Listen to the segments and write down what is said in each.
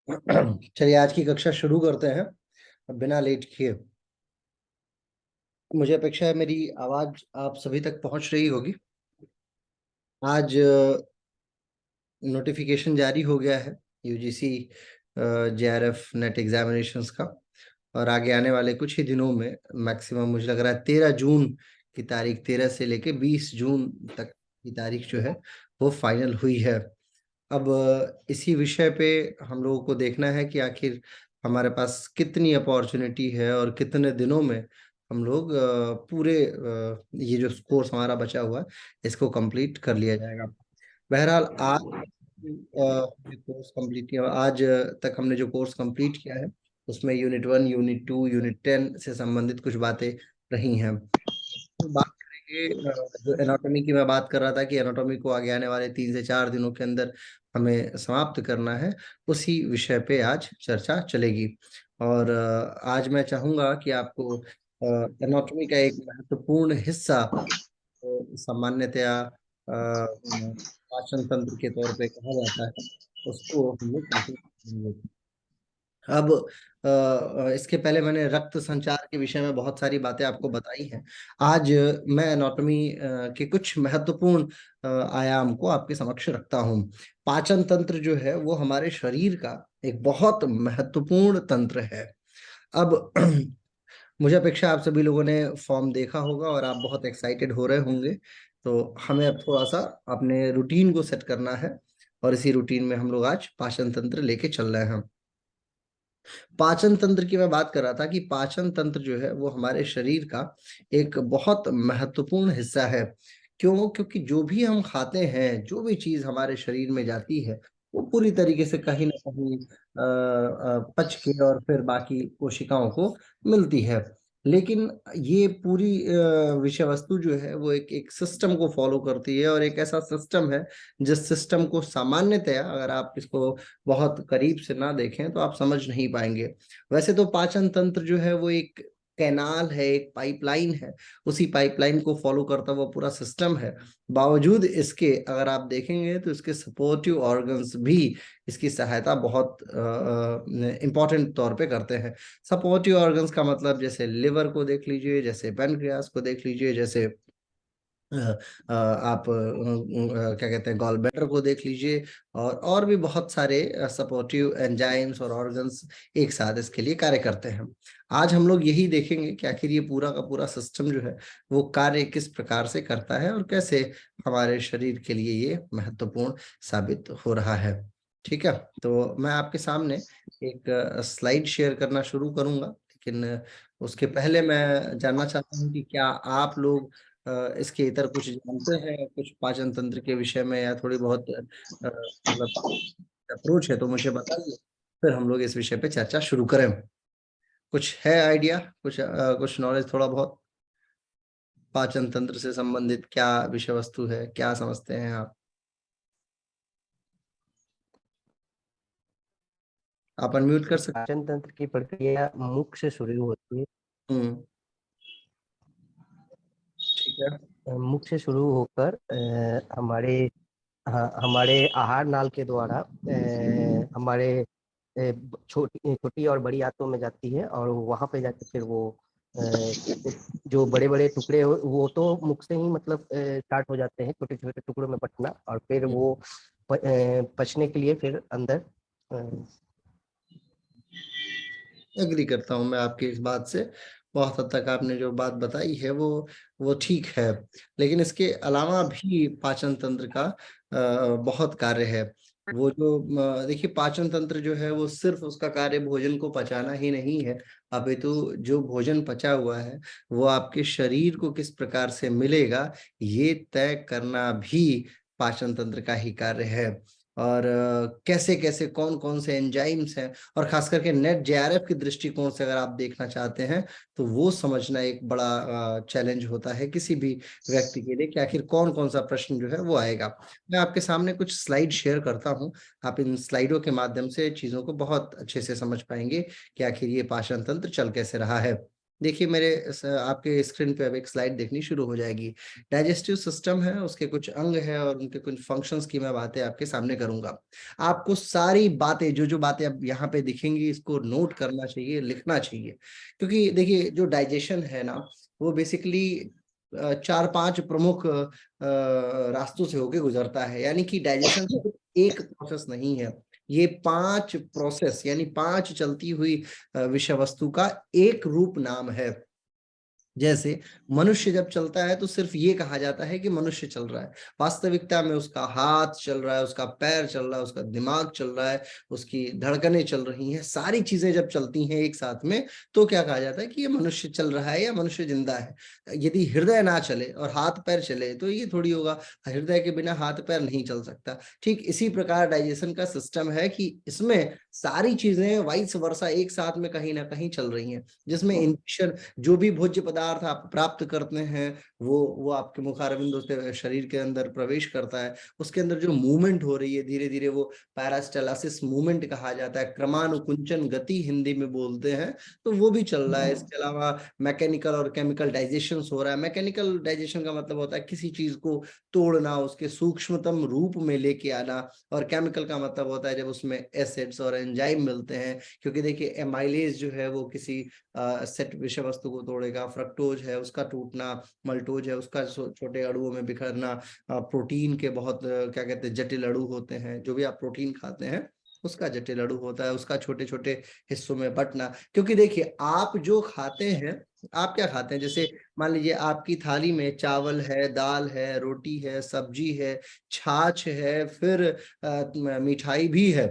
चलिए आज की कक्षा शुरू करते हैं बिना लेट किए। मुझे अपेक्षा है मेरी आवाज आप सभी तक पहुंच रही होगी। आज नोटिफिकेशन जारी हो गया है यूजीसी जेआरएफ नेट एग्जामिनेशंस का, और आगे आने वाले कुछ ही दिनों में मैक्सिमम मुझे लग रहा है 13 जून की तारीख, 13 से लेके 20 जून तक की तारीख जो है वो फाइनल हुई है। अब इसी विषय पे हम लोगों को देखना है कि आखिर हमारे पास कितनी अपॉर्चुनिटी है और कितने दिनों में हम लोग पूरे ये जो कोर्स हमारा बचा हुआ है इसको कंप्लीट कर लिया जाएगा। बहरहाल आज कोर्स कंप्लीट किया, आज तक हमने जो कोर्स कंप्लीट किया है उसमें यूनिट 1, यूनिट 2, यूनिट 10 से संबंधित कुछ बातें रही हैं। बात करेंगे जो एनाटॉमी की मैं बात कर रहा था कि एनाटॉमी को आगे आने वाले 3 से 4 दिनों के अंदर हमें समाप्त करना है, उसी विषय पे आज चर्चा चलेगी। और आज मैं चाहूंगा कि आपको एनाटॉमी का एक महत्वपूर्ण हिस्सा सामान्यतया पाचन तंत्र के तौर पे कहा जाता है, उसको हम लोग कंप्लीट करेंगे। अब इसके पहले मैंने रक्त संचार के विषय में बहुत सारी बातें आपको बताई हैं। आज मैं एनाटॉमी के कुछ महत्वपूर्ण आयाम को आपके समक्ष रखता हूँ। पाचन तंत्र जो है वो हमारे शरीर का एक बहुत महत्वपूर्ण तंत्र है। अब मुझे अपेक्षा आप सभी लोगों ने फॉर्म देखा होगा और आप बहुत एक्साइटेड हो रहे होंगे। तो हमें अब थोड़ा सा अपने रूटीन को सेट करना है और इसी रूटीन में हम लोग आज पाचन तंत्र लेके चल रहे हैं। पाचन तंत्र की मैं बात कर रहा था कि पाचन तंत्र जो है वो हमारे शरीर का एक बहुत महत्वपूर्ण हिस्सा है। क्यों? क्योंकि जो भी हम खाते हैं, जो भी चीज हमारे शरीर में जाती है, वो पूरी तरीके से कहीं ना कहीं पच के और फिर बाकी कोशिकाओं को मिलती है। लेकिन ये पूरी विषय वस्तु जो है वो एक सिस्टम को फॉलो करती है, और एक ऐसा सिस्टम है जिस सिस्टम को सामान्यतया अगर आप इसको बहुत करीब से ना देखें तो आप समझ नहीं पाएंगे। वैसे तो पाचन तंत्र जो है वो एक कैनाल है, एक पाइपलाइन है, उसी पाइपलाइन को फॉलो करता हुआ पूरा सिस्टम है। बावजूद इसके अगर आप देखेंगे तो इसके सपोर्टिव ऑर्गन्स भी इसकी सहायता बहुत इंपॉर्टेंट तौर पे करते हैं। सपोर्टिव ऑर्गन्स का मतलब जैसे लिवर को देख लीजिए, जैसे पैनक्रियास को देख लीजिए, जैसे आप क्या कहते हैं गॉल ब्लैडर को देख लीजिए, और भी बहुत सारे सपोर्टिव एंजाइम्स और ऑर्गन्स एक साथ इसके लिए कार्य करते हैं। आज हम लोग यही देखेंगे कि आखिर ये पूरा का पूरा सिस्टम जो है वो कार्य किस प्रकार से करता है और कैसे हमारे शरीर के लिए ये महत्वपूर्ण साबित हो रहा है। ठीक है, तो मैं आपके सामने एक स्लाइड शेयर करना शुरू करूंगा, लेकिन उसके पहले मैं जानना चाहता हूँ कि क्या आप लोग इसके इतर कुछ जानते हैं, कुछ पाचन तंत्र के विषय में, या थोड़ी बहुत मतलब अप्रोच है तो मुझे बताइए, फिर हम लोग इस विषय पे चर्चा शुरू करें। कुछ है आइडिया, कुछ नॉलेज थोड़ा बहुत पाचन तंत्र से संबंधित क्या विषय वस्तु है, क्या समझते हैं आप अनम्यूट कर सकते। पाचन तंत्र की प्रक्रिया मुख से शुरू होती है। हम्म, ठीक है। मुख से शुरू होकर हमारे आहार नाल के द्वारा हमारे छोटी छोटी और बड़ी आंतों में जाती है, और वहां पे जाके फिर वो जो बड़े बड़े टुकड़े वो तो मुख से ही मतलब स्टार्ट हो जाते हैं, छोटे छोटे टुकड़ों में बंटना, और फिर वो पचने के लिए फिर अंदर एग्री करता हूँ मैं आपकी इस बात से। बहुत हद तक आपने जो बात बताई है वो ठीक है, लेकिन इसके अलावा भी पाचन तंत्र का बहुत कार्य है। वो जो देखिए, पाचन तंत्र जो है वो सिर्फ उसका कार्य भोजन को पचाना ही नहीं है, अपितु जो भोजन पचा हुआ है वो आपके शरीर को किस प्रकार से मिलेगा ये तय करना भी पाचन तंत्र का ही कार्य है। और कैसे कैसे कौन कौन से एंजाइम्स हैं, और खास करके नेट जेआरएफ के दृष्टिकोण से अगर आप देखना चाहते हैं तो वो समझना एक बड़ा चैलेंज होता है किसी भी व्यक्ति के लिए कि आखिर कौन कौन सा प्रश्न जो है वो आएगा। मैं आपके सामने कुछ स्लाइड शेयर करता हूं, आप इन स्लाइडों के माध्यम से चीजों को बहुत अच्छे से समझ पाएंगे कि आखिर ये पाचन तंत्र चल कैसे रहा है। देखिए मेरे आपके स्क्रीन पे अब एक स्लाइड देखनी शुरू हो जाएगी। डाइजेस्टिव सिस्टम है, उसके कुछ अंग है और उनके कुछ फंक्शंस की मैं बातें आपके सामने करूंगा। आपको सारी बातें, जो जो बातें अब यहाँ पे दिखेंगी, इसको नोट करना चाहिए, लिखना चाहिए। क्योंकि देखिए जो डाइजेशन है ना, वो बेसिकली 4-5 प्रमुख रास्तों से होके गुजरता है। यानी कि डाइजेशन एक प्रोसेस नहीं है, ये 5 प्रोसेस यानी 5 चलती हुई विषय वस्तु का एक रूप नाम है। जैसे मनुष्य जब चलता है तो सिर्फ ये कहा जाता है कि मनुष्य चल रहा है। वास्तविकता में उसका हाथ चल रहा है, उसका पैर चल रहा है, उसका दिमाग चल रहा है, उसकी धड़कनें चल रही हैं, सारी चीजें जब चलती हैं एक साथ में, तो क्या कहा जाता है कि ये मनुष्य चल रहा है या मनुष्य जिंदा है। यदि हृदय ना चले और हाथ पैर चले तो ये थोड़ी होगा, हृदय के बिना हाथ पैर नहीं चल सकता। ठीक इसी प्रकार डाइजेशन का सिस्टम है कि इसमें सारी चीजें वाइस वर्सा एक साथ में कहीं ना कहीं चल रही हैं, जिसमें इंजेक्शन, जो भी भोज्य पदार्थ आप प्राप्त करते हैं वो आपके मुखारविंदों से शरीर के अंदर प्रवेश करता है। उसके अंदर जो मूवमेंट हो रही है धीरे धीरे, वो पैरास्टेलासिस मूवमेंट कहा जाता है, क्रमानुकुंचन गति हिंदी में बोलते हैं, तो वो भी चल रहा है। इसके अलावा मैकेनिकल और केमिकल डाइजेशन हो रहा है। मैकेनिकल डाइजेशन का मतलब होता है किसी चीज को तोड़ना, उसके सूक्ष्मतम रूप में लेके आना, और केमिकल का मतलब होता है जब उसमें एसिड्स और एंजाइम मिलते हैं। क्योंकि देखिए एमाइलेज जो है वो किसी सेट विषय वस्तु को तोड़ेगा, फ्रक्टोज है उसका टूटना, मल्टोज है उसका छोटे अणुओं में बिखरना, प्रोटीन के बहुत क्या कहते हैं जटिल अणु होते हैं, जो भी आप प्रोटीन खाते हैं उसका जटिल अणु होता है, उसका छोटे छोटे हिस्सों में बंटना। क्योंकि देखिए आप जो खाते हैं, आप क्या खाते हैं, जैसे मान लीजिए आपकी थाली में चावल है, दाल है, रोटी है, सब्जी है, छाछ है, फिर मिठाई भी है।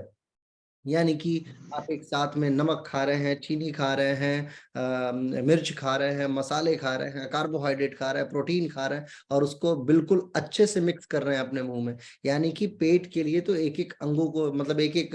यानी कि आप एक साथ में नमक खा रहे हैं, चीनी खा रहे हैं, मिर्च खा रहे हैं, मसाले खा रहे हैं, कार्बोहाइड्रेट खा रहे हैं, प्रोटीन खा रहे हैं, और उसको बिल्कुल अच्छे से मिक्स कर रहे हैं अपने मुंह में। यानी कि पेट के लिए तो एक एक अंगों को, मतलब एक एक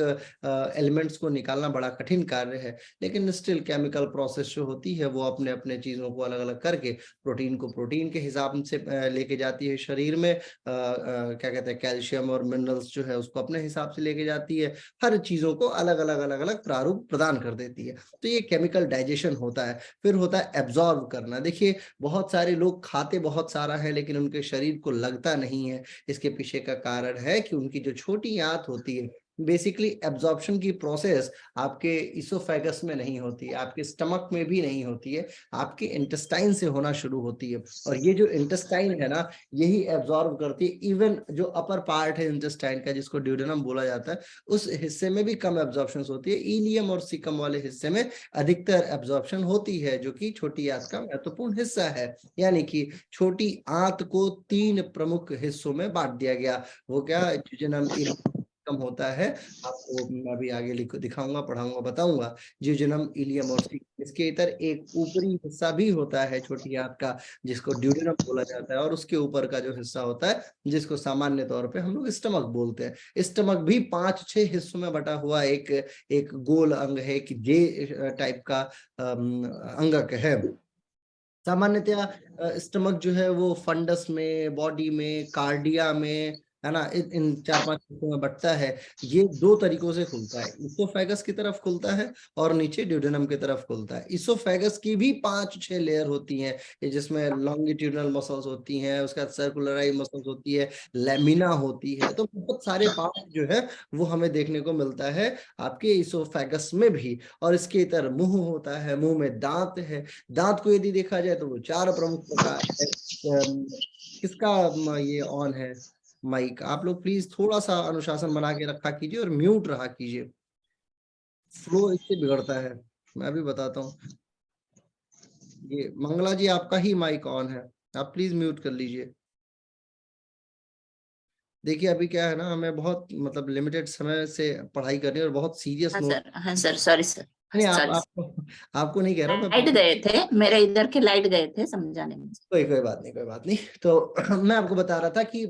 एलिमेंट्स को निकालना बड़ा कठिन कार्य है। लेकिन स्टिल केमिकल प्रोसेस जो होती है वो अपने अपने चीजों को अलग अलग करके प्रोटीन को प्रोटीन के हिसाब से लेके जाती है शरीर में, क्या कहते हैं कैल्शियम और मिनरल्स जो है उसको अपने हिसाब से लेके जाती है। हर चीजों को अलग अलग अलग अलग प्रारूप प्रदान कर देती है। तो ये केमिकल डाइजेशन होता है। फिर होता है एब्जॉर्ब करना। देखिए बहुत सारे लोग खाते बहुत सारा है लेकिन उनके शरीर को लगता नहीं है। इसके पीछे का कारण है कि उनकी जो छोटी आंत होती है, बेसिकली एब्जॉर्प्शन की प्रोसेस आपके इसोफेगस में नहीं होती है, आपके स्टमक में भी नहीं होती है, आपके इंटेस्टाइन से होना शुरू होती है। और ये जो इंटेस्टाइन है ना, यही एब्जॉर्ब करती है। इवन जो अपर पार्ट है इंटेस्टाइन का, जिसको ड्यूडेनम बोला जाता है, उस हिस्से में भी कम एब्जॉर्प्शन होती है। इलियम और सीकम वाले हिस्से में अधिकतर एब्जॉर्प्शन होती है, जो कि छोटी आंत का महत्वपूर्ण हिस्सा है। यानी कि छोटी आंत को 3 प्रमुख हिस्सों में बांट दिया गया। वो क्या, जिजनम कम होता है, आपको मैं अभी आगे लिख दिखाऊंगा, पढ़ाऊंगा, बताऊंगा। जिजनम, इलियम और सीकम। इसके इतर एक ऊपरी हिस्सा भी होता है छोटी आंत का, जिसको ड्यूडेनम बोला जाता है, और उसके ऊपर का जो हिस्सा होता है, जिसको सामान्य तौर पे हम लोग स्टमक बोलते हैं। स्टमक भी 5-6 हिस्सों में बटा हुआ एक एक गोल अंग है, कि जे टाइप का अंगक है। सामान्यतया स्टमक जो है वो फंडस में, बॉडी में, कार्डिया में, है ना, इन 4-5 हिस्सों में बंटता है। ये 2 तरीकों से खुलता है, इसोफेगस की तरफ खुलता है और नीचे ड्यूडेनम की तरफ खुलता है। इसोफेगस की भी 5-6 लेयर होती हैं, ये जिसमें लॉन्गिट्यूडनल मसल्स होती हैं, उसका सर्कुलराइज मसल्स होती है, लेमिना होती है। तो बहुत सारे पार्ट जो है वो हमें देखने को मिलता है आपके इसोफेगस में भी। और इसके इतर मुंह होता है, मुंह में दांत है। दांत को यदि देखा जाए तो वो 4 प्रमुख प्रकार है। किसका ये ऑन है माइक? आप लोग प्लीज थोड़ा सा अनुशासन बना के रखा कीजिए और म्यूट रहा कीजिए, फ्लो इससे बिगड़ता है। मैं अभी बताता हूँ। ये मंगला जी आपका ही माइक ऑन है, आप प्लीज म्यूट कर लीजिए। देखिए अभी क्या है ना, हमें बहुत मतलब लिमिटेड समय से पढ़ाई करनी है और बहुत सीरियस हाँ नोट। सर, हाँ सर, सॉरी सर, नहीं, आप सॉरी। आपको नहीं कह रहा हूँ लाइट मैं। गए थे मेरे, इधर के लाइट गए थे समझाने में। कोई कोई बात नहीं, कोई बात नहीं। तो मैं आपको बता रहा था कि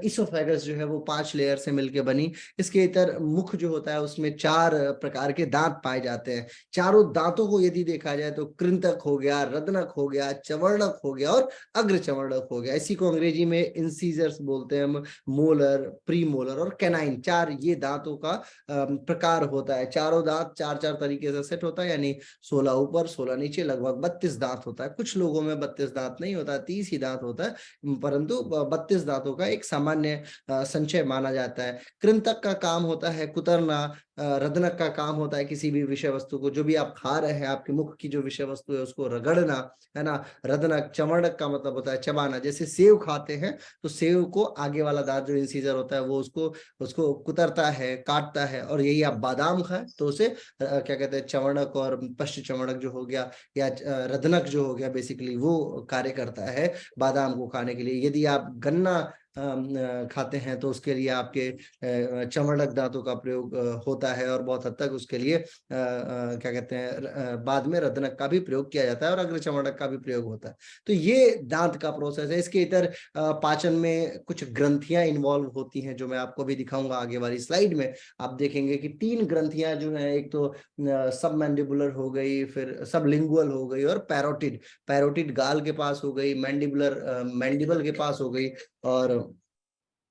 इसोफेगस जो है वो 5 लेयर से मिलके बनी। इसके इतर मुख जो होता है उसमें 4 प्रकार के दांत पाए जाते हैं। चारों दांतों को यदि देखा जाए तो कृंतक हो गया, रत्नक हो गया, चवर्णक हो गया और अग्र चवर्णक हो गया। इसी को अंग्रेजी में इंसीजर्स बोलते हैं। मोलर, प्रीमोलर और कैनाइन, 4 ये दांतों का प्रकार होता है। चारों दांत 4-4 तरीके से सेट होता है, यानी 16 ऊपर 16 नीचे, लगभग 32 दांत होता है। कुछ लोगों में 32 दांत नहीं होता, 30 ही दांत होता है, परंतु 32 दांतों का एक सामान्य संचय माना जाता है। कृंतक का काम होता है कुतरना, रदनक का काम होता है किसी भी विषय वस्तु को, जो भी आप खा रहे हैं, आपके मुख की जो विषय वस्तु है उसको रगड़ना, है ना। रदनक, चमड़क का मतलब होता है चबाना। जैसे सेव खाते हैं तो सेव को आगे वाला दांत जो इंसीजर होता है वो उसको कुतरता है, काटता है। और यही आप बादाम खाएं तो उसे क्या कहते हैं, चमड़क और पश्च चमड़क जो हो गया, या रदनक जो हो गया, बेसिकली वो कार्य करता है बादाम को खाने के लिए। यदि आप गन्ना खाते हैं तो उसके लिए आपके चमड़क दांतों का प्रयोग होता है, और बहुत हद तक उसके लिए क्या कहते हैं, बाद में रदनक का भी प्रयोग किया जाता है और अग्र चमड़क का भी प्रयोग होता है। तो ये दांत का प्रोसेस है। इसके इतर पाचन में कुछ ग्रंथियां इन्वॉल्व होती हैं, जो मैं आपको भी दिखाऊंगा आगे वाली स्लाइड में। आप देखेंगे कि 3 ग्रंथियां जो है, एक तो सब मैंडिबुलर हो गई, फिर सब लिंगुअल हो गई, और पैरोटिड। पैरोटिड गाल के पास हो गई, मैंडिबुलर मैंडिबल के पास हो गई, और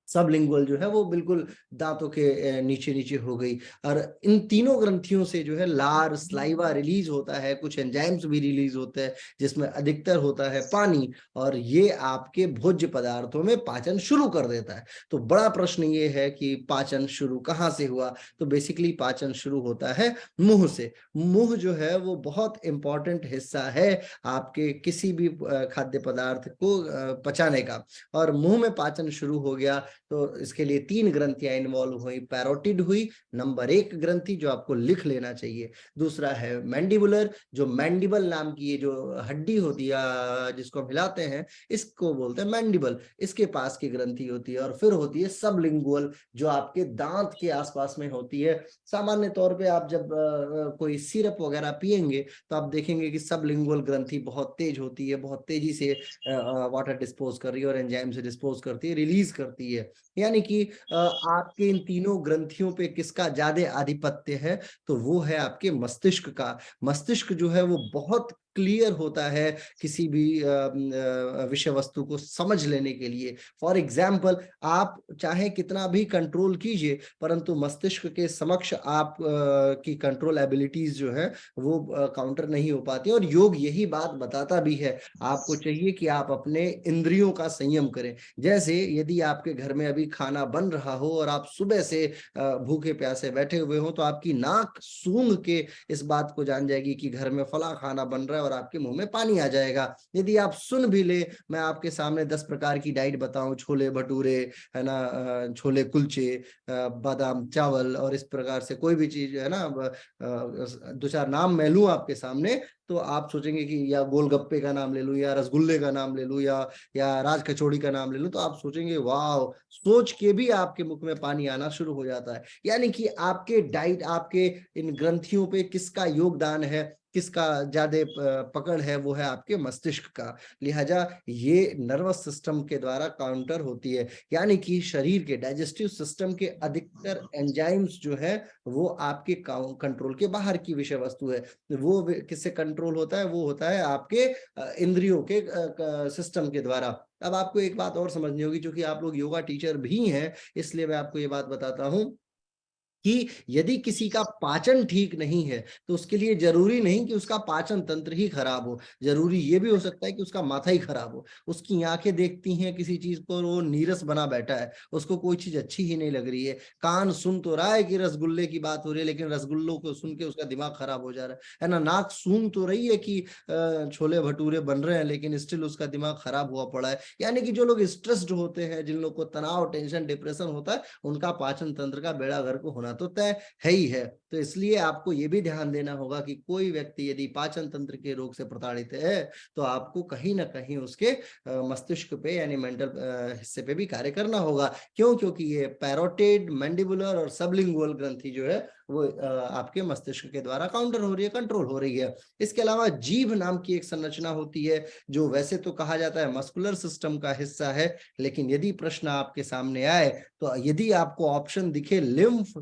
सबलिंगुअल जो है वो बिल्कुल दांतों के नीचे नीचे हो गई। और इन तीनों ग्रंथियों से जो है लार, स्लाइवा रिलीज होता है, कुछ एंजाइम्स भी रिलीज होते हैं, जिसमें अधिकतर होता है पानी, और ये आपके भोज्य पदार्थों में पाचन शुरू कर देता है। तो बड़ा प्रश्न ये है कि पाचन शुरू कहाँ से हुआ? तो बेसिकली पाचन शुरू होता है मुंह से। मुंह जो है वो बहुत इंपॉर्टेंट हिस्सा है आपके किसी भी खाद्य पदार्थ को पचाने का। और मुंह में पाचन शुरू हो गया तो इसके लिए 3 ग्रंथियां इन्वॉल्व हुई। पैरोटिड हुई नंबर 1 ग्रंथि, जो आपको लिख लेना चाहिए। दूसरा है मैंडिबुलर, जो मैंडिबल नाम की ये जो हड्डी होती है जिसको हम हिलाते हैं, इसको बोलते हैं मैंडिबल, इसके पास की ग्रंथि होती है। और फिर होती है सबलिंगुअल, जो आपके दांत के आसपास में होती है। सामान्य तौर पे आप जब कोई सिरप वगैरह पिएंगे तो आप देखेंगे कि सबलिंगुअल ग्रंथि बहुत तेज होती है, बहुत तेजी से वाटर डिस्पोज कर रही है और एंजाइम से डिस्पोज करती है, रिलीज करती है। यानी कि आपके इन तीनों ग्रंथियों पे किसका ज्यादा आधिपत्य है? तो वो है आपके मस्तिष्क का। मस्तिष्क जो है वो बहुत क्लियर होता है किसी भी विषय वस्तु को समझ लेने के लिए। फॉर एग्जाम्पल, आप चाहे कितना भी कंट्रोल कीजिए, परंतु मस्तिष्क के समक्ष आप की कंट्रोल एबिलिटीज जो है वो काउंटर नहीं हो पाती। और योग यही बात बताता भी है। आपको चाहिए कि आप अपने इंद्रियों का संयम करें। जैसे यदि आपके घर में अभी खाना बन रहा हो और आप सुबह से भूखे प्यासे बैठे हुए हो, तो आपकी नाक सूंघ के इस बात को जान जाएगी कि घर में फला खाना बन रहा है, और आपके मुंह में पानी आ जाएगा। यदि आप सुन भी ले, मैं आपके सामने 10 प्रकार की डाइट बताऊं, छोले भटूरे, है ना, छोले कुलचे, बादाम चावल, और इस प्रकार से कोई भी चीज है ना, 2-4 नाम मैं लूं आपके सामने, तो आप सोचेंगे कि या गोलगप्पे का नाम ले लूं, या रसगुल्ले का नाम ले लूं, या राज कचौड़ी का नाम ले लूं, तो आप सोचेंगे वाह, सोच के भी आपके मुख में पानी आना शुरू हो जाता है। यानी कि आपके डाइट, आपके इन ग्रंथियों पे किसका योगदान है, किसका ज्यादा पकड़ है? वो है आपके मस्तिष्क का। लिहाजा ये नर्वस सिस्टम के द्वारा काउंटर होती है। यानी कि शरीर के डाइजेस्टिव सिस्टम के अधिकतर एंजाइम्स जो है वो आपके कंट्रोल के बाहर की विषय वस्तु है। वो किससे कंट्रोल होता है? वो होता है आपके इंद्रियों के सिस्टम के द्वारा। अब आपको एक बात और समझनी होगी, क्योंकि आप लोग योगा टीचर भी हैं, इसलिए मैं आपको ये बात बताता हूं कि यदि किसी का पाचन ठीक नहीं है तो उसके लिए जरूरी नहीं कि उसका पाचन तंत्र ही खराब हो, जरूरी ये भी हो सकता है कि उसका माथा ही खराब हो। उसकी आंखें देखती हैं किसी चीज को, वो नीरस बना बैठा है, उसको कोई चीज अच्छी ही नहीं लग रही है। कान सुन तो रहा है कि रसगुल्ले की बात हो रही है, लेकिन रसगुल्लों को सुन के उसका दिमाग खराब हो जा रहा है ना। नाक सूंघ तो रही है कि छोले भटूरे बन रहे हैं, लेकिन स्टिल उसका दिमाग खराब हुआ पड़ा है। यानी कि जो लोग स्ट्रेस्ड होते हैं, जिन लोग को तनाव, टेंशन, डिप्रेशन होता है, उनका पाचन तंत्र का बेड़ा गर्क होना तो तय है ही है। तो इसलिए आपको यह भी ध्यान देना होगा कि कोई व्यक्ति यदि पाचन तंत्र के रोग से प्रताड़ित है तो आपको कहीं ना कहीं उसके मस्तिष्क पे यानी मेंटल हिस्से पे भी कार्य करना होगा। क्यों? क्योंकि ये पैरोटिड, मैंडिबुलर और सबलिंगुअल ग्रंथि जो है वो आपके मस्तिष्क के द्वारा काउंटर हो रही है, कंट्रोल हो रही है। इसके अलावा जीभ नाम की एक संरचना होती है, जो वैसे तो कहा जाता है मस्कुलर सिस्टम का हिस्सा है, लेकिन यदि प्रश्न आपके सामने आए तो यदि आपको ऑप्शन दिखे लिम्फ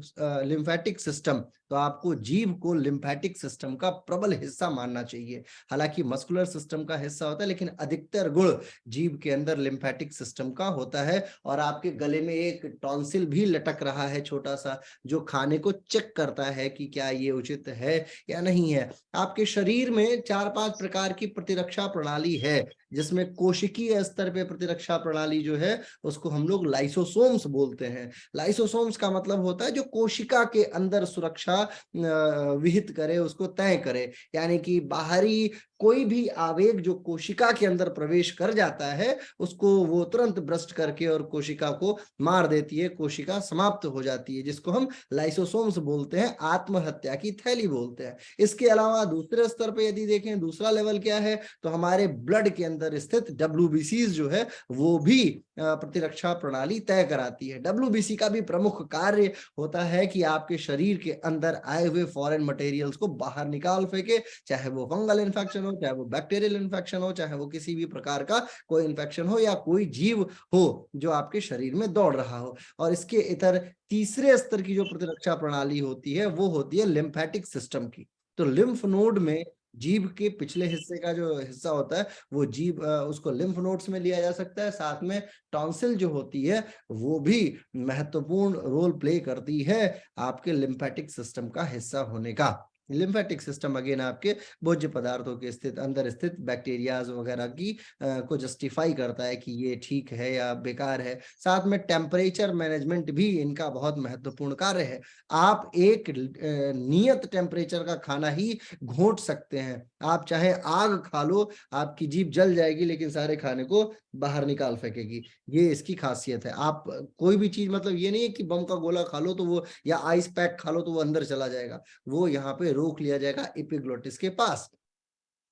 लिम्फेटिक सिस्टम, तो आपको जीभ को लिम्फेटिक सिस्टम का प्रबल हिस्सा मानना चाहिए। हालांकि मस्कुलर सिस्टम का हिस्सा होता है, लेकिन अधिकतर गुण जीभ के अंदर लिम्फेटिक सिस्टम का होता है। और आपके गले में एक टॉन्सिल भी लटक रहा है छोटा सा, जो खाने को चेक करता है कि क्या ये उचित है या नहीं है। आपके शरीर में 4-5 प्रकार की प्रतिरक्षा प्रणाली है, जिसमें कोशिकीय स्तर पे प्रतिरक्षा प्रणाली जो है उसको हम लोग लाइसोसोम्स बोलते हैं। लाइसोसोम्स का मतलब होता है जो कोशिका के अंदर सुरक्षा विहित करे, उसको तय करे, यानी कि बाहरी कोई भी आवेग जो कोशिका के अंदर प्रवेश कर जाता है उसको वो तुरंत भ्रष्ट करके और कोशिका को मार देती है, कोशिका समाप्त हो जाती है, जिसको हम लाइसोसोम्स बोलते हैं, आत्महत्या की थैली बोलते हैं। इसके अलावा दूसरे स्तर पे यदि देखें, दूसरा लेवल क्या है, तो हमारे ब्लड के अंदर स्थित WBCs जो है वो भी प्रतिरक्षा प्रणाली तय कराती है। WBC का भी प्रमुख कार्य होता है कि आपके शरीर के अंदर आए हुए फॉरेन मटेरियल्स को बाहर निकाल फेंके, चाहे वो फंगल इन्फेक्शन हो, चाहे वो बैक्टीरियल इन्फेक्शन हो, चाहे वो किसी भी प्रकार का कोई इन्फेक्शन हो या कोई जीव हो जो आपके शरीर में दौड़ रहा हो। और इसके इतर तीसरे स्तर की जो प्रतिरक्षा प्रणाली होती है वो होती है लिम्फेटिक सिस्टम की। तो लिम्फ नोड में जीभ के पिछले हिस्से का जो हिस्सा होता है वो जीभ उसको लिम्फ नोड्स में लिया जा सकता है। साथ में टॉन्सिल जो होती है वो भी महत्वपूर्ण रोल प्ले करती है आपके लिम्फेटिक सिस्टम का हिस्सा होने का। लिम्फेटिक सिस्टम अगेन आपके भोज्य पदार्थों के स्थित अंदर स्थित बैक्टीरियाज वगैरह की को जस्टिफाई करता है कि ये ठीक है या बेकार है। साथ में टेम्परेचर मैनेजमेंट भी इनका बहुत महत्वपूर्ण कार्य है। आप एक नियत टेम्परेचर का खाना ही घोंट सकते हैं, आप चाहे आग खा लो, आपकी जीभ जल जाएगी लेकिन सारे खाने को बाहर निकाल फेंकेगी। ये इसकी खासियत है। आप कोई भी चीज, मतलब ये नहीं है कि बम का गोला खा लो तो वो, या आइस पैक खा लो तो वो अंदर चला जाएगा, वो यहाँ पे रोक लिया जाएगा एपिग्लोटिस के पास।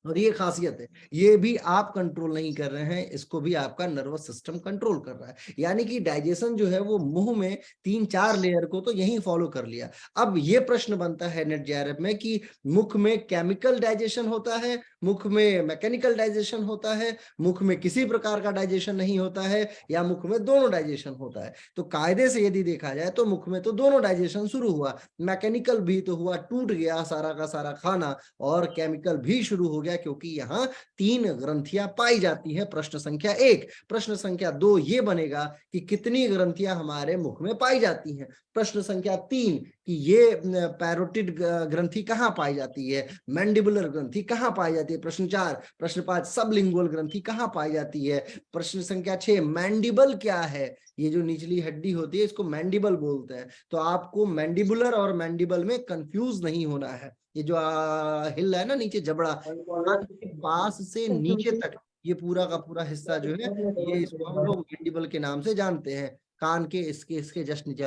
और ये खासियत है, ये भी आप कंट्रोल नहीं कर रहे हैं, इसको भी आपका नर्वस सिस्टम कंट्रोल कर रहा है। यानी कि डाइजेशन जो है वो मुंह में 3-4 लेयर को तो यही फॉलो कर लिया। अब ये प्रश्न बनता है नेट जेआरएफ में कि मुख में केमिकल डाइजेशन होता है, मुख में मैकेनिकल डाइजेशन होता है, मुख में किसी प्रकार का डाइजेशन नहीं होता है, या मुख में दोनों डाइजेशन होता है। तो कायदे से यदि देखा जाए तो मुख में तो दोनों डाइजेशन शुरू हुआ, मैकेनिकल भी तो हुआ, टूट गया सारा का सारा खाना, और केमिकल भी शुरू हो गया, क्योंकि यहाँ 3 ग्रंथियां पाई जाती हैं। प्रश्न संख्या 1। प्रश्न संख्या 2 ये बनेगा कि कितनी ग्रंथियां हमारे मुख में पाई जाती हैं। प्रश्न संख्या 3 कि ये पैरोटिड ग्रंथि कहाँ पाई जाती है, मैंडिबुलर ग्रंथि कहाँ पाई जाती है। प्रश्न 4। प्रश्न 5 सबलिंगुअल ग्रंथि कहाँ पाई जाती है। प्रश्न संख्या 6 मैंडिबल क्या है, ये जो निचली हड्डी होती है इसको मैंडिबल बोलते हैं। तो आपको मैंडिबुलर और मैंडिबल में कंफ्यूज नहीं होना है। ये जो हिल है ना नीचे जबड़ा, कान के पास से नीचे तक ये पूरा का पूरा हिस्सा जो है, ये इसको हम लोग मैंडिबल के नाम से जानते हैं। कान के इसके इसके जस्ट नीचे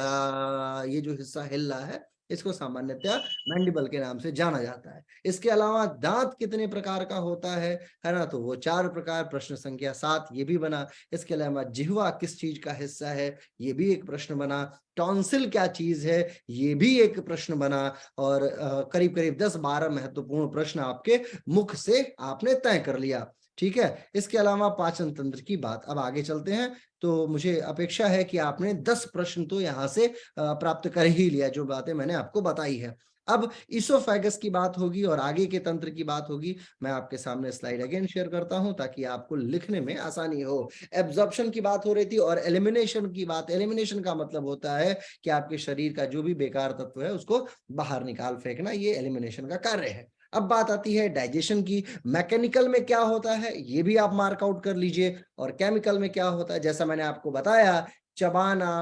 ये जो हिस्सा हिल रहा है इसको सामान्यतया मैंडिबल के नाम से जाना जाता है। इसके अलावा दांत कितने प्रकार का होता है ना, तो वो 4 प्रकार। प्रश्न संख्या 7 ये भी बना। इसके अलावा जिह्वा किस चीज का हिस्सा है, ये भी एक प्रश्न बना। टॉन्सिल क्या चीज है, ये भी एक प्रश्न बना। और करीब करीब 10-12 महत्वपूर्ण प्रश्न आपके मुख से आपने तय कर लिया। ठीक है। इसके अलावा पाचन तंत्र की बात, अब आगे चलते हैं। तो मुझे अपेक्षा है कि आपने 10 प्रश्न तो यहाँ से प्राप्त कर ही लिया, जो बातें मैंने आपको बताई है। अब इसोफेगस की बात होगी और आगे के तंत्र की बात होगी। मैं आपके सामने स्लाइड अगेन शेयर करता हूं ताकि आपको लिखने में आसानी हो। एब्जॉर्प्शन की बात हो रही थी और एलिमिनेशन की बात। एलिमिनेशन का मतलब होता है कि आपके शरीर का जो भी बेकार तत्व है उसको बाहर निकाल फेंकना, ये एलिमिनेशन का कार्य है। अब बात आती है डाइजेशन की। मैकेनिकल में क्या होता है ये भी आप मार्क आउट कर लीजिए, और केमिकल में क्या होता है, जैसा मैंने आपको बताया, चबाना,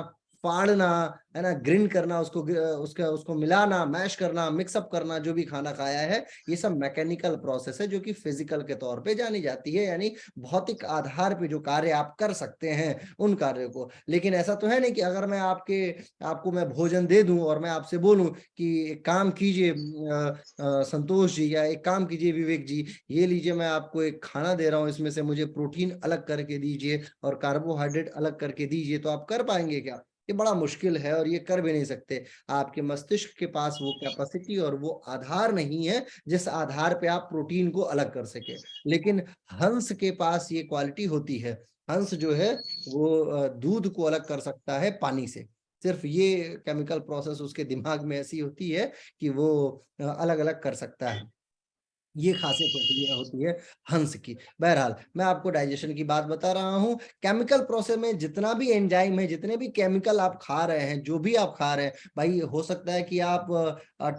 फाड़ना, है ना, ग्रिंड करना, उसको मिलाना, मैश करना, मिक्सअप करना, जो भी खाना खाया है, ये सब मैकेनिकल प्रोसेस है जो कि फिजिकल के तौर पे जानी जाती है, यानी भौतिक आधार पे जो कार्य आप कर सकते हैं उन कार्यों को। लेकिन ऐसा तो है नहीं कि अगर मैं आपको मैं भोजन दे दूं और मैं आपसे बोलूं कि एक काम कीजिए संतोष जी, या एक काम कीजिए विवेक जी, ये लीजिए मैं आपको एक खाना दे रहा हूं, इसमें से मुझे प्रोटीन अलग करके दीजिए और कार्बोहाइड्रेट अलग करके दीजिए, तो आप कर पाएंगे क्या? ये बड़ा मुश्किल है और ये कर भी नहीं सकते। आपके मस्तिष्क के पास वो कैपेसिटी और वो आधार नहीं है जिस आधार पे आप प्रोटीन को अलग कर सके। लेकिन हंस के पास ये क्वालिटी होती है। हंस जो है वो दूध को अलग कर सकता है पानी से। सिर्फ ये केमिकल प्रोसेस उसके दिमाग में ऐसी होती है कि वो अलग अलग कर सकता है। ये खासियत होती है हंस की। बहरहाल मैं आपको डाइजेशन की बात बता रहा हूँ। केमिकल प्रोसेस में जितना भी एंजाइम है, जितने भी केमिकल आप खा रहे हैं, जो भी आप खा रहे हैं, भाई हो सकता है कि आप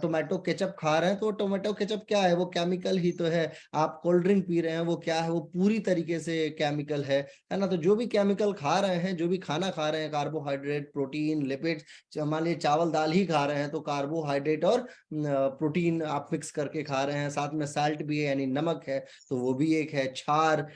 टोमेटो केचप खा रहे हैं, तो टोमेटो केचप क्या है, वो केमिकल ही तो है। आप कोल्ड ड्रिंक पी रहे हैं, वो क्या है, वो पूरी तरीके से केमिकल है ना। तो जो भी केमिकल खा रहे हैं, जो भी खाना खा रहे हैं, कार्बोहाइड्रेट, प्रोटीन, लिपिड्स, मान लीजिए चावल दाल ही खा रहे हैं तो कार्बोहाइड्रेट और प्रोटीन आप मिक्स करके खा रहे हैं, साथ में साल्ट भी है यानी नमक है, तो वो भी एक है। क्षार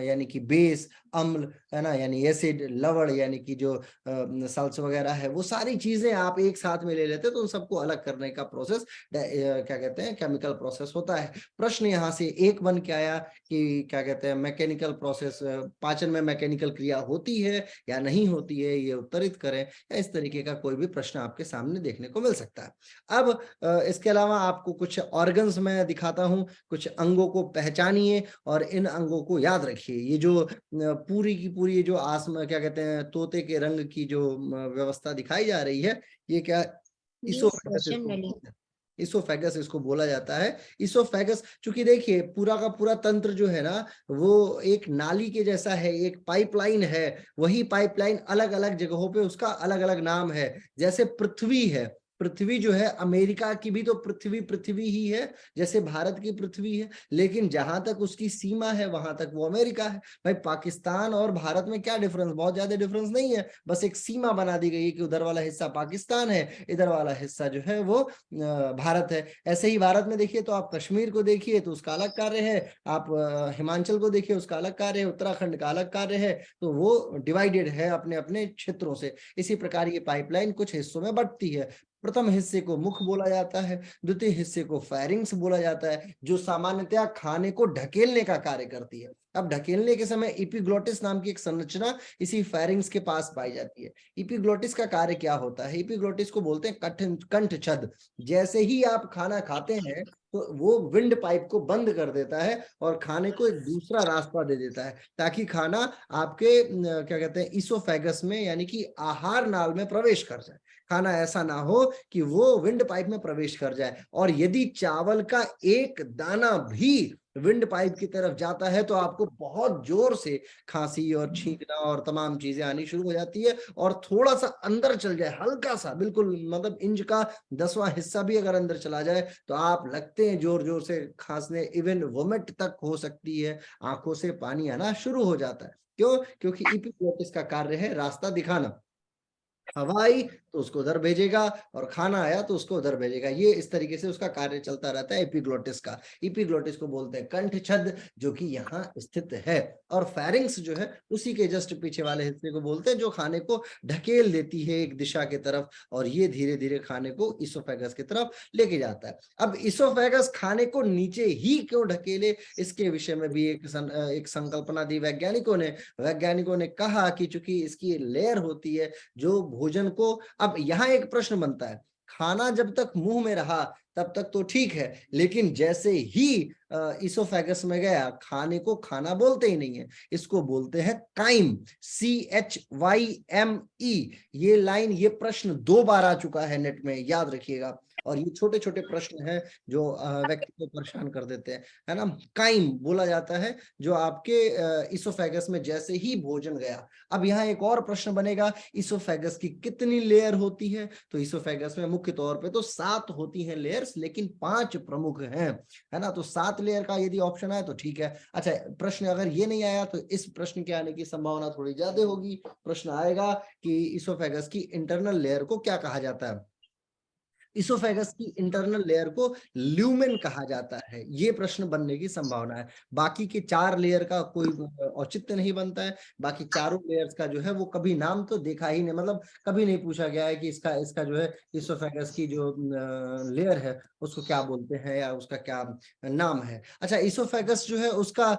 यानी कि बेस, अम्ल है ना, यानी एसिड, लवण यानी कि जो सल्स वगैरह है, वो सारी चीजें आप एक साथ में ले लेते हैं, तो उन सबको अलग करने का प्रोसेस क्या कहते हैं, केमिकल प्रोसेस होता है। प्रश्न यहाँ से एक बन के आया कि क्या कहते हैं, मैकेनिकल प्रोसेस, पाचन में मैकेनिकल क्रिया होती है या नहीं होती है, ये उत्तरित करें, या इस तरीके का कोई भी प्रश्न आपके सामने देखने को मिल सकता है। अब इसके अलावा आपको कुछ ऑर्गन्स मैं दिखाता हूं, कुछ अंगों को पहचानिए और इन अंगों को याद रखिए। ये जो पूरी की पूरी जो आसमा क्या कहते हैं, तोते के रंग की जो व्यवस्था दिखाई जा रही है, ये क्या, इसोफेगस इसोफेगस इसको बोला जाता है। इसोफेगस, चूंकि देखिए पूरा का पूरा तंत्र जो है ना, वो एक नाली के जैसा है, एक पाइपलाइन है। वही पाइपलाइन अलग अलग जगहों पे उसका अलग अलग नाम है। जैसे पृथ्वी है, पृथ्वी जो है, अमेरिका की भी तो पृथ्वी पृथ्वी ही है, जैसे भारत की पृथ्वी है, लेकिन जहां तक उसकी सीमा है वहां तक वो अमेरिका है। भाई पाकिस्तान और भारत में क्या डिफरेंस, बहुत ज्यादा डिफरेंस नहीं है, बस एक सीमा बना दी गई है कि उधर वाला हिस्सा पाकिस्तान है, इधर वाला हिस्सा जो है वो भारत है। ऐसे ही भारत में देखिए तो आप कश्मीर को देखिए तो उसका अलग कार्य है, आप हिमाचल को देखिए उसका अलग कार्य है, उत्तराखंड का अलग कार्य है, तो वो डिवाइडेड है अपने अपने क्षेत्रों से। इसी प्रकार ये पाइपलाइन कुछ हिस्सों में बढ़ती है। प्रथम हिस्से को मुख बोला जाता है, द्वितीय हिस्से को फेरिंग्स बोला जाता है, जो सामान्यतया खाने को ढकेलने का कार्य करती है। अब ढकेलने के समय एपिग्लोटिस नाम की एक संरचना इसी फेरिंग्स के पास पाई जाती है। एपिग्लोटिस का कार्य क्या होता है, एपिग्लोटिस को बोलते हैं कंठ छद। जैसे ही आप खाना खाते हैं तो वो विंड पाइप को बंद कर देता है और खाने को एक दूसरा रास्ता दे देता है, ताकि खाना आपके क्या कहते हैं, इसोफेगस में यानी कि आहार नाल में प्रवेश कर जाए। खाना ऐसा ना हो कि वो विंड पाइप में प्रवेश कर जाए, और यदि चावल का एक दाना भी विंड पाइप की तरफ जाता है तो आपको बहुत जोर से खांसी और छींकना और तमाम चीजें आनी शुरू हो जाती है। और थोड़ा सा अंदर चल जाए, हल्का सा, बिल्कुल मतलब इंच का 10वां हिस्सा भी अगर अंदर चला जाए तो आप लगते हैं जोर जोर से खांसने, इवन वोमिट तक हो सकती है, आंखों से पानी आना शुरू हो जाता है। क्यों? क्योंकि एपिग्लोटिस का कार्य है रास्ता दिखाना। हवा आई तो उसको उधर भेजेगा, और खाना आया तो उसको उधर भेजेगा। ये इस तरीके से उसका कार्य चलता रहता है एपिग्लोटिस का। एपिग्लोटिस को बोलते हैं कंठ छद, जो कि यहाँ स्थित है। और फेरिंग्स जो है उसी के जस्ट पीछे वाले हिस्से को बोलते हैं, जो खाने को ढकेल देती है एक दिशा की तरफ, और ये धीरे धीरे खाने को इसोफेगस की तरफ लेके जाता है। अब इसोफेगस खाने को नीचे ही क्यों ढकेले, इसके विषय में भी एक संकल्पना दी वैज्ञानिकों ने कहा कि चूंकि इसकी लेयर होती है जो भोजन को, अब यहां एक प्रश्न बनता है, खाना जब तक मुंह में रहा तब तक तो ठीक है, लेकिन जैसे ही इसोफेगस में गया, खाने को खाना बोलते ही नहीं है, इसको बोलते हैं काइम, CHYME। ये लाइन, ये प्रश्न 2 बार आ चुका है नेट में, याद रखिएगा। और ये छोटे छोटे प्रश्न हैं जो व्यक्ति को परेशान कर देते हैं, है ना। काइम बोला जाता है जो आपके इसोफेगस में जैसे ही भोजन गया। अब यहाँ एक और प्रश्न बनेगा, इसोफेगस की कितनी लेयर होती है? तो इसोफेगस में मुख्य तौर पे तो 7 होती हैं लेयर्स, लेकिन 5 प्रमुख हैं, है ना। तो 7 लेयर का यदि ऑप्शन आए तो ठीक है। अच्छा, प्रश्न अगर ये नहीं आया तो इस प्रश्न के आने की संभावना थोड़ी ज्यादा होगी। प्रश्न आएगा कि इसोफेगस की इंटरनल लेयर को क्या कहा जाता है। इसोफेगस की इंटरनल लेयर को ल्यूमेन कहा जाता है, ये प्रश्न बनने की संभावना है। बाकी के 4 लेयर का कोई औचित्य नहीं बनता है। बाकी चारों लेयर्स का जो है वो कभी नाम तो देखा ही नहीं, मतलब कभी नहीं पूछा गया है कि इसका इसका जो है इसोफेगस की जो लेयर है उसको क्या बोलते हैं या उसका क्या नाम है। अच्छा, इसोफेगस जो है उसका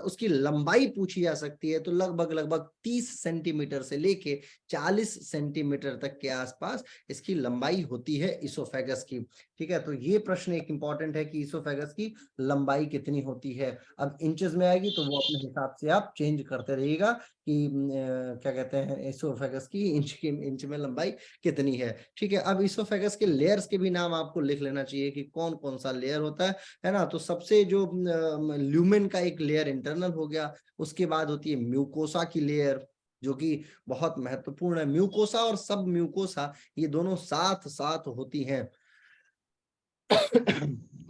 उसकी लंबाई पूछी जा सकती है, तो लगभग लगभग 30 सेंटीमीटर से लेके 40 सेंटीमीटर तक के आसपास इसकी लंबाई होती है इसोफेगस की। ठीक है, तो ये प्रश्न एक इंपॉर्टेंट है कि इसोफेगस की लंबाई कितनी होती है। अब इंचेस में आएगी तो वो अपने हिसाब से आप चेंज करते रहिएगा कि क्या कहते हैं इसोफेगस की इंच में लंबाई कितनी है। ठीक है, अब इसोफेगस के लेयर्स के भी नाम आपको लिख लेना चाहिए कि कौन कौन सा लेयर होता है ना। तो सबसे जो ल्यूमेन का एक लेयर इंटरनल हो गया, उसके बाद होती है म्यूकोसा की लेयर जो कि बहुत महत्वपूर्ण है। म्यूकोसा और सब म्यूकोसा ये दोनों साथ साथ होती हैं।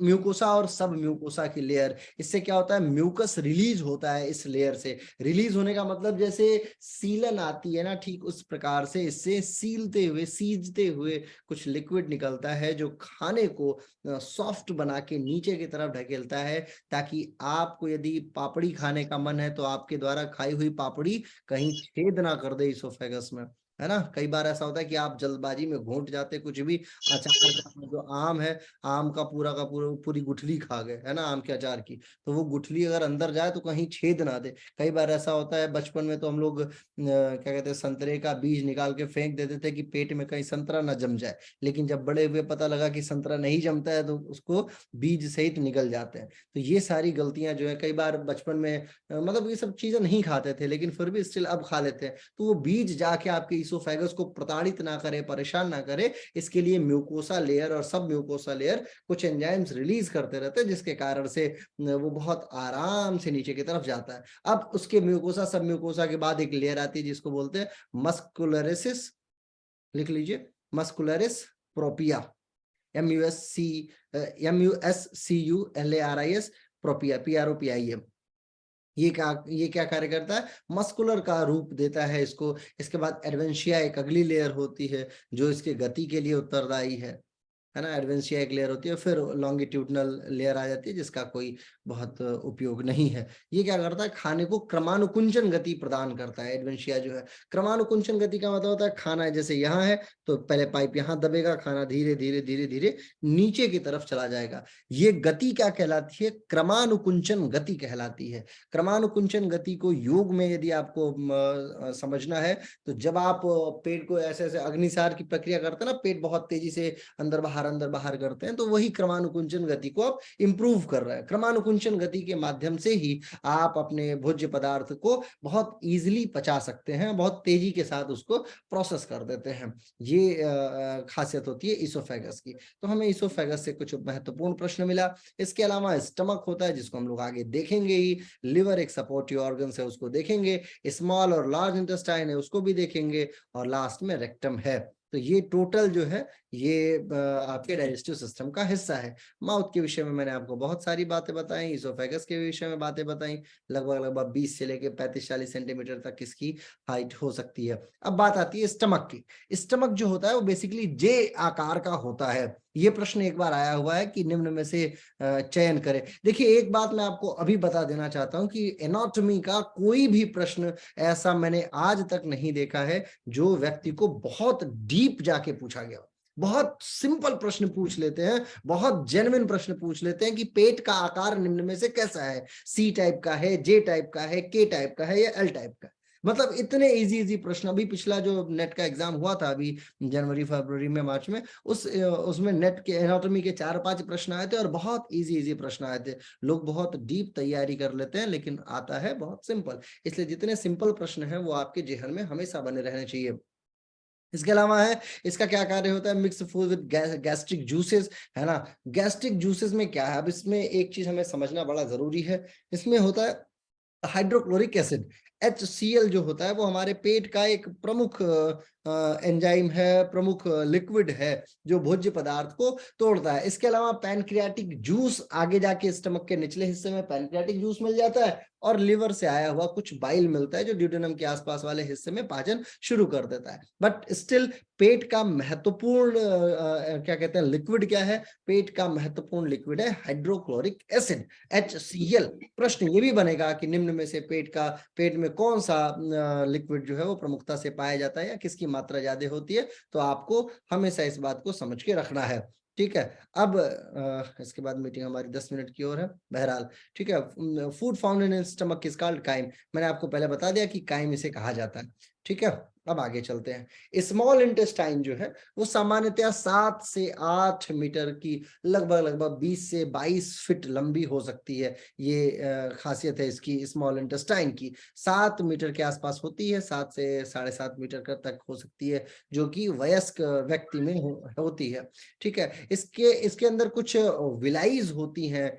म्यूकोसा और सब म्यूकोसा की लेयर, इससे क्या होता है, म्यूकस रिलीज होता है इस लेयर से। रिलीज होने का मतलब जैसे सीलन आती है ना, ठीक उस प्रकार से इससे सीलते हुए सीजते हुए कुछ लिक्विड निकलता है जो खाने को सॉफ्ट बना के नीचे की तरफ ढकेलता है, ताकि आपको यदि पापड़ी खाने का मन है तो आपके द्वारा खाई हुई पापड़ी कहीं छेद ना कर दे इसोफेगस में, है ना। कई बार ऐसा होता है कि आप जल्दबाजी में घोंट जाते कुछ भी, अचार का जो आम है, आम का पूरी गुठली खा गए, है ना, आम के अचार की, तो वो गुठली अगर अंदर जाए तो कहीं छेद ना दे। कई बार ऐसा होता है, बचपन में तो हम लोग क्या कहते हैं संतरे का बीज निकाल के फेंक देते थे कि पेट में कहीं संतरा ना जम जाए, लेकिन जब बड़े हुए पता लगा कि संतरा नहीं जमता है तो उसको बीज सहित निकल जाते हैं। तो ये सारी गलतियां जो है कई बार बचपन में मतलब ये सब चीजें नहीं खाते थे, लेकिन फिर भी स्टिल अब खा लेते हैं, तो वो बीज जाके आपके इसोफेगस को प्रताड़ित ना करे, परेशान ना करे, इसके लिए म्यूकोसा लेयर और सब म्यूकोसा लेयर कुछ एंजाइम्स रिलीज करते रहते हैं, जिसके कारण से वो बहुत आराम से नीचे की तरफ जाता है। अब उसके म्यूकोसा सब म्यूकोसा के बाद एक लेयर आती है जिसको बोलते हैं मस्कुलरिसिस, लिख लीजिए, मस्कुलरिस प्रोपिया, MUSCULARIS प्रोपिया, PROPIA। ये क्या कार्य करता है, मस्कुलर का रूप देता है इसको। इसके बाद एडवेंशिया एक अगली लेयर होती है जो इसके गति के लिए उत्तरदायी है ना। एडवेंशिया एक लेयर होती है, फिर लॉन्गिट्यूडनल लेयर आ जाती है जिसका कोई बहुत उपयोग नहीं है। ये क्या करता है, खाने को क्रमानुकुंचन गति प्रदान करता है। एडवेंशिया जो है, क्रमानुकुंचन गति का मतलब होता है खाना जैसे यहाँ है तो पहले पाइप यहाँ दबेगा, खाना धीरे धीरे धीरे धीरे नीचे की तरफ चला जाएगा। ये गति क्या कहलाती है, क्रमानुकुंचन गति कहलाती है। क्रमानुकुंचन गति को योग में यदि आपको समझना है तो जब आप पेट को ऐसे ऐसे अग्निसार की प्रक्रिया करते हैं ना, पेट बहुत तेजी से अंदर बाहर करते हैं, तो वही क्रमानुकुंचन गति को आप इंप्रूव कर रहे हैं। क्रमानुकुंचन गति के माध्यम से ही आप अपने भोज्य पदार्थ को बहुत इजीली पचा सकते हैं, बहुत तेजी के साथ उसको प्रोसेस कर देते हैं। ये खासियत होती है इसोफेगस की। तो हमें इसोफेगस से कुछ महत्वपूर्ण प्रश्न मिला। इसके अलावा स्टमक होता है जिसको हम लोग आगे देखेंगे ही, लिवर एक सपोर्टिव ऑर्गन है उसको देखेंगे, स्मॉल और लार्ज इंटेस्टाइन है उसको भी देखेंगे, और लास्ट में रेक्टम है। तो ये टोटल जो है ये आपके डाइजेस्टिव सिस्टम का हिस्सा है। माउथ के विषय में मैंने आपको बहुत सारी बातें बताई, इसोफेगस के विषय में बातें बताई, लगभग 20 से लेकर 35-40 सेंटीमीटर तक इसकी हाइट हो सकती है। अब बात आती है स्टमक की। स्टमक जो होता है वो बेसिकली जे आकार का होता है। ये प्रश्न एक बार आया हुआ है कि निम्न में से चयन करें। देखिए एक बात मैं आपको अभी बता देना चाहता हूं कि एनाटॉमी का कोई भी प्रश्न ऐसा मैंने आज तक नहीं देखा है जो व्यक्ति को बहुत डीप जाके पूछा गया। बहुत सिंपल प्रश्न पूछ लेते हैं, बहुत जेन्युइन प्रश्न पूछ लेते हैं कि पेट का आकार निम्न में से कैसा है, सी टाइप का है, जे टाइप का है, के टाइप का है या एल टाइप का। मतलब इतने इजी प्रश्न। अभी पिछला जो नेट का एग्जाम हुआ था अभी जनवरी फरवरी में मार्च में, उसमें नेट के एनाटॉमी के 4-5 प्रश्न आए थे और बहुत इजी प्रश्न आए थे। लोग बहुत डीप तैयारी कर लेते हैं लेकिन आता है बहुत सिंपल। इसलिए जितने सिंपल प्रश्न हैं वो आपके जेहन में हमेशा बने रहने चाहिए। इसके अलावा है इसका क्या कार्य होता है, mix food with gastric juices, है ना। गैस्ट्रिक जूसेस में क्या है, अब इसमें एक चीज हमें समझना बड़ा जरूरी है। इसमें होता है हाइड्रोक्लोरिक एसिड, HCl जो होता है वो हमारे पेट का एक प्रमुख एंजाइम है, प्रमुख लिक्विड है जो भोज्य पदार्थ को तोड़ता है। इसके अलावा पैनक्रियाटिक जूस, आगे जाके स्टमक के निचले हिस्से में पैनक्रियाटिक जूस मिल जाता है, और लिवर से आया हुआ कुछ बाइल मिलता है जो ड्यूडेनम के आसपास वाले हिस्से में पाचन शुरू कर देता है। बट स्टिल पेट का महत्वपूर्ण क्या कहते हैं लिक्विड क्या है, पेट का महत्वपूर्ण लिक्विड है हाइड्रोक्लोरिक एसिड, HCl। प्रश्न ये भी बनेगा कि निम्न में से पेट में कौन सा लिक्विड जो है वो प्रमुखता से पाया जाता है या किसकी मात्रा ज्यादा होती है, तो आपको हमेशा इस बात को समझ के रखना है। ठीक है, अब इसके बाद मीटिंग हमारी 10 मिनट की ओर है बहरहाल। ठीक है, food found in stomach is called crime. मैंने आपको पहले बता दिया कि काइम इसे कहा जाता है। ठीक है, अब आगे चलते हैं। स्मॉल इंटेस्टाइन जो है वो सामान्यतः 7 से 8 मीटर की, लगभग 20 से 22 फीट लंबी हो सकती है। ये खासियत है इसकी स्मॉल इंटेस्टाइन की। 7 मीटर के आसपास होती है, 7 से 7.5 मीटर तक हो सकती है, जो कि वयस्क व्यक्ति में होती है। ठीक है, इसके अंदर कुछ विलाइज होती हैं,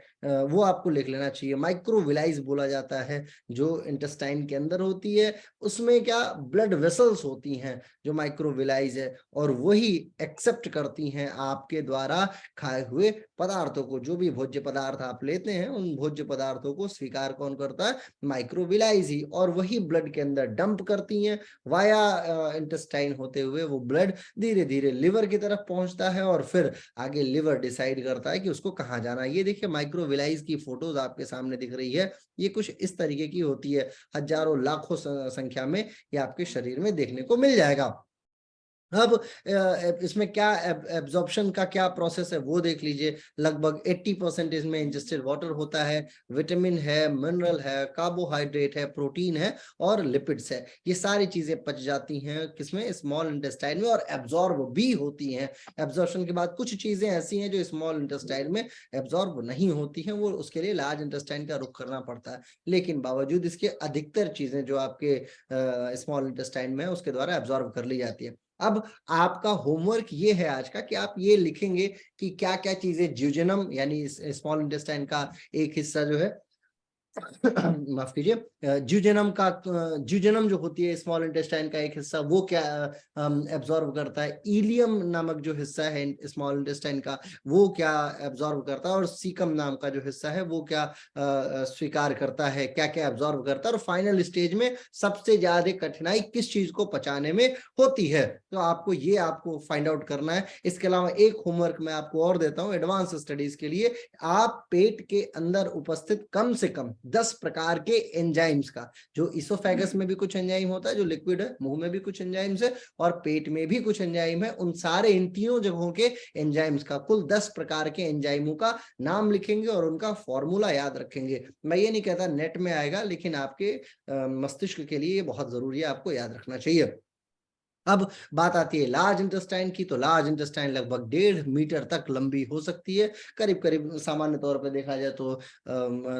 वो आपको लिख लेना चाहिए। माइक्रो विलाइज बोला जाता है जो इंटेस्टाइन के अंदर होती है। उसमें क्या ब्लड वेसल्स होती हैं जो माइक्रोविलाइज है, और वही एक्सेप्ट करती हैं आपके द्वारा खाए हुए पदार्थों को। जो भी भोज्य पदार्थ आप लेते हैं उन भोज्य पदार्थों को स्वीकार कौन करता है? माइक्रोविलाइज ही, और वही ब्लड के अंदर डंप करती हैं। वाया इंटेस्टाइन होते हुए वो ब्लड धीरे धीरे लिवर की तरफ पहुंचता है, और फिर आगे लिवर डिसाइड करता है कि उसको कहाँ जाना है। ये देखिए माइक्रोविलाइज की फोटोज आपके सामने दिख रही है, ये कुछ इस तरीके की होती है। हजारों लाखों संख्या में ये आपके शरीर में देखने को मिल जाएगा। अब इसमें क्या एब्जॉर्प्शन का क्या प्रोसेस है वो देख लीजिए। लगभग 80% इसमें इंजेस्टेड वाटर होता है, विटामिन है, मिनरल है, कार्बोहाइड्रेट है, प्रोटीन है और लिपिड्स है। ये सारी चीजें पच जाती हैं किसमें? स्मॉल इंटेस्टाइन में, और एब्जॉर्ब भी होती हैं। एब्जॉर्प्शन के बाद कुछ चीजें ऐसी हैं जो स्मॉल इंटेस्टाइन में एब्जॉर्ब नहीं होती हैं, वो उसके लिए लार्ज इंटेस्टाइन का रुख करना पड़ता है। लेकिन बावजूद इसके अधिकतर चीजें जो आपके स्मॉल इंटेस्टाइन में है उसके द्वारा एब्जॉर्ब कर ली जाती है। अब आपका होमवर्क ये है आज का कि आप ये लिखेंगे कि क्या क्या चीजें ज्यूजेनम यानी स्मॉल इंटेस्टाइन का एक हिस्सा जो है माफ कीजिए, ज्यूजेनम जो होती है स्मॉल इंटेस्टाइन का एक हिस्सा, वो क्या एब्जॉर्ब करता है। इलियम नामक जो हिस्सा है स्मॉल इंटेस्टाइन का वो क्या एब्जॉर्ब करता है, और सीकम नाम का जो हिस्सा है वो क्या स्वीकार करता है, क्या क्या एब्जॉर्ब करता है। और फाइनल स्टेज में सबसे ज्यादा कठिनाई किस चीज को पचाने में होती है, तो आपको फाइंड आउट करना है। इसके अलावा एक होमवर्क मैं आपको और देता हूं एडवांस स्टडीज के लिए। आप पेट के अंदर उपस्थित कम से कम 10 प्रकार के एंजाइम्स का, जो इसोफेगस में भी कुछ एंजाइम होता है जो लिक्विड है, मुंह में भी कुछ एंजाइम्स है और पेट में भी कुछ एंजाइम है, उन सारे इन तीनों जगहों के एंजाइम्स का कुल 10 प्रकार के एंजाइमों का नाम लिखेंगे और उनका फॉर्मूला याद रखेंगे। मैं ये नहीं कहता नेट में आएगा, लेकिन आपके मस्तिष्क के लिए ये बहुत जरूरी है, आपको याद रखना चाहिए। अब बात आती है लार्ज इंटेस्टाइन की, तो लार्ज इंटेस्टाइन लगभग 1.5 मीटर तक लंबी हो सकती है। करीब करीब सामान्य तौर पर देखा जाए तो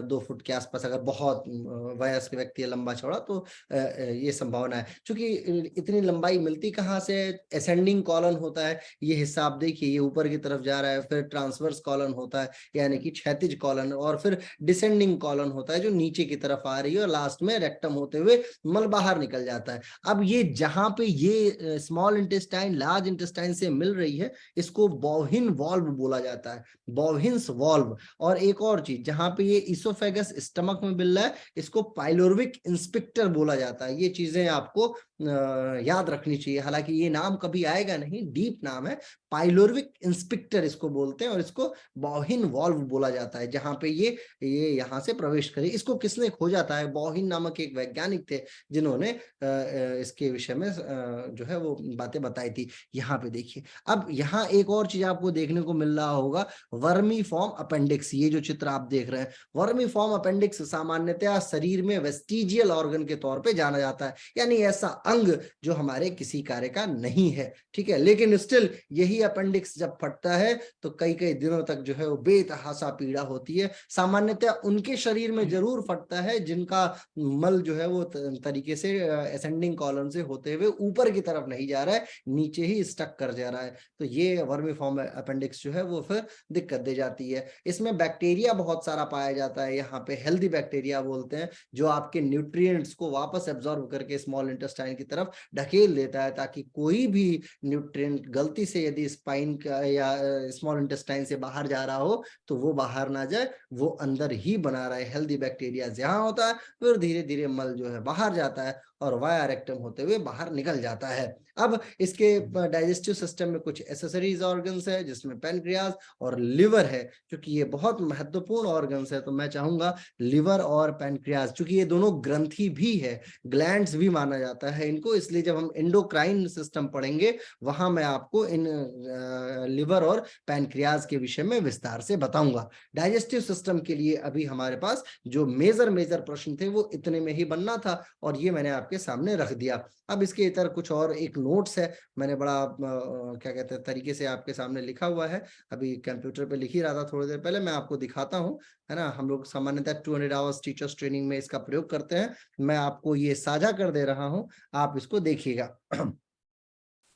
2 फुट के आसपास, अगर बहुत वयस्क व्यक्ति है लंबा चौड़ा तो ये संभावना है। क्योंकि इतनी लंबाई मिलती कहाँ से? असेंडिंग कॉलन होता है ये हिस्सा, आप देखिए ये ऊपर की तरफ जा रहा है, फिर ट्रांसवर्स कॉलन होता है यानी कि क्षैतिज कॉलन, और फिर डिसेंडिंग कॉलन होता है जो नीचे की तरफ आ रही है, और लास्ट में रेक्टम होते हुए मल बाहर निकल जाता है। अब ये जहां पे ये स्मॉल इंटेस्टाइन लार्ज इंटेस्टाइन से मिल रही है, इसको बॉविन वॉल्व बोला जाता है, बॉविन्स वॉल्व। और एक और चीज, जहां पे ये इसोफेगस स्टमक में मिल रहा है, इसको पाइलोरिक इंस्पेक्टर बोला जाता है। ये चीजें आपको याद रखनी चाहिए। हालांकि ये नाम कभी आएगा नहीं, डीप नाम है, पाइलोरिक इंस्पेक्टर इसको बोलते हैं, और इसको बॉविन वॉल्व बोला जाता है, जहां पे ये यहां से प्रवेश करे। इसको किसने खोजा था? बॉविन नामक एक वैज्ञानिक थे जिन्होंने इसके विषय में जो है वो बातें बताई थी। यहाँ पे देखिए, अब यहाँ एक और चीज आपको देखने को मिल रहा होगा, वर्मी फॉर्म अपेंडिक्स। ये जो चित्र आप देख रहे हैं, वर्मी फॉर्म अपेंडिक्स सामान्यतः शरीर में वेस्टिजियल ऑर्गन के तौर पे जाना जाता है, यानी ऐसा अंग जो हमारे किसी कार्य का नहीं है। ठीक है, लेकिन स्टिल यही अपेंडिक्स जब फटता है तो कई कई दिनों तक जो है वो बेतहासा पीड़ा होती है। सामान्यतः उनके शरीर में जरूर फटता है जिनका मल जो है वो तरीके से असेंडिंग कॉलम से होते हुए ऊपर की तरफ नहीं जा रहा है, नीचे ही स्टक कर जा रहा है, तो ये वर्मीफॉर्म अपेंडिक्स जो है वो फिर दिक्कत दे जाती है। इसमें बैक्टीरिया बहुत सारा पाया जाता है, यहाँ पे हेल्दी बैक्टीरिया बोलते हैं, जो आपके न्यूट्रिएंट्स को वापस एब्जॉर्ब करके स्मॉल इंटेस्टाइन की तरफ ढकेल देता है, ताकि कोई भी न्यूट्रिएंट गलती से यदि स्पाइन का या स्मॉल इंटेस्टाइन से बाहर जा रहा हो तो वो बाहर ना जाए, वो अंदर ही बना रहे। हेल्दी बैक्टीरिया जहां होता है फिर धीरे धीरे मल जो है बाहर जाता है और वाया रेक्टम होते हुए बाहर निकल जाता है। अब इसके डाइजेस्टिव सिस्टम में कुछ एसेसरीज ऑर्गन्स है, जिसमें पैनक्रियाज और लिवर है। क्योंकि ये बहुत महत्वपूर्ण ऑर्गन्स है तो मैं चाहूंगा लिवर और पैनक्रियाज, क्योंकि ये दोनों ग्रंथि भी है, ग्लैंड्स भी माना जाता है इनको, इसलिए जब हम एंडोक्राइन सिस्टम पढ़ेंगे वहां मैं आपको इन लिवर और पैनक्रियाज के विषय में विस्तार से बताऊंगा। डाइजेस्टिव सिस्टम के लिए अभी हमारे पास जो मेजर प्रश्न थे वो इतने में ही बनना था, और ये मैंने आपके सामने रख दिया। अब इसके इतर कुछ और एक नोट्स है, मैंने बड़ा क्या कहते हैं तरीके से आपके सामने लिखा हुआ है, अभी कंप्यूटर पे लिख ही रहा था थोड़ी देर पहले, मैं आपको दिखाता हूँ, है ना। हम लोग सामान्यतः 200 आवर्स टीचर्स ट्रेनिंग में इसका प्रयोग करते हैं। मैं आपको ये साझा कर दे रहा हूँ, आप इसको देखिएगा।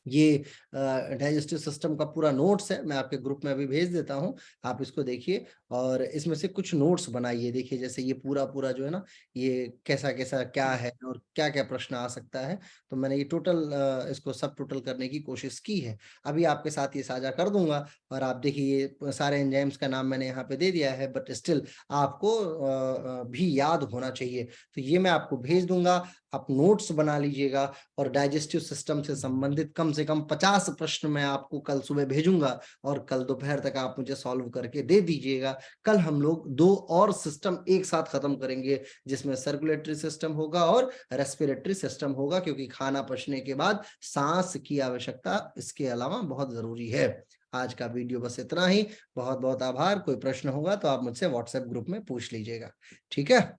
ये डाइजेस्टिव सिस्टम का पूरा नोट्स है, मैं आपके ग्रुप में अभी भेज देता हूं, आप इसको देखिए और इसमें से कुछ नोट्स बनाइए। देखिए जैसे ये पूरा पूरा जो है ना, ये कैसा कैसा क्या है और क्या क्या प्रश्न आ सकता है, तो मैंने ये टोटल इसको सब टोटल करने की कोशिश की है। अभी आपके साथ ये साझा कर दूंगा और आप देखिए ये सारे एंजाइम्स का नाम मैंने यहाँ पे दे दिया है, बट स्टिल आपको भी याद होना चाहिए। तो ये मैं आपको भेज दूंगा, आप नोट्स बना लीजिएगा और डाइजेस्टिव सिस्टम से संबंधित कम से कम 50 प्रश्न मैं आपको कल सुबह भेजूंगा और कल दोपहर तक आप मुझे सॉल्व करके दे दीजिएगा। कल हम लोग 2 और सिस्टम एक साथ खत्म करेंगे, जिसमें सर्कुलेटरी सिस्टम होगा और रेस्पिरेटरी सिस्टम होगा, क्योंकि खाना पचने के बाद सांस की आवश्यकता इसके अलावा बहुत जरूरी है। आज का वीडियो बस इतना ही, बहुत बहुत आभार। कोई प्रश्न होगा तो आप मुझसे व्हाट्सएप ग्रुप में पूछ लीजिएगा, ठीक है।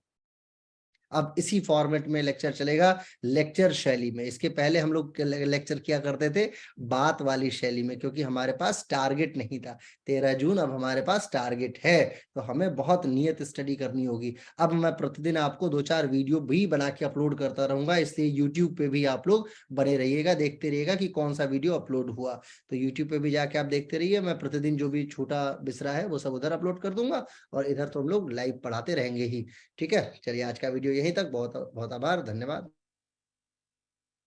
अब इसी फॉर्मेट में लेक्चर चलेगा, लेक्चर शैली में। इसके पहले हम लोग लेक्चर किया करते थे बात वाली शैली में, क्योंकि हमारे पास टारगेट नहीं था। 13 जून अब हमारे पास टारगेट है, तो हमें बहुत नियत स्टडी करनी होगी। अब मैं प्रतिदिन आपको 2-4 वीडियो भी बना के अपलोड करता रहूंगा, इसलिए यूट्यूब पे भी आप लोग बने रहिएगा, देखते रहिएगा कि कौन सा वीडियो अपलोड हुआ। तो यूट्यूब पे भी जाके आप देखते रहिए, मैं प्रतिदिन जो भी छोटा बिसरा है वो सब उधर अपलोड कर दूंगा और इधर तो हम लोग लाइव पढ़ाते रहेंगे ही, ठीक है। चलिए आज का वीडियो यहीं तक, बहुत बहुत आभार, धन्यवाद।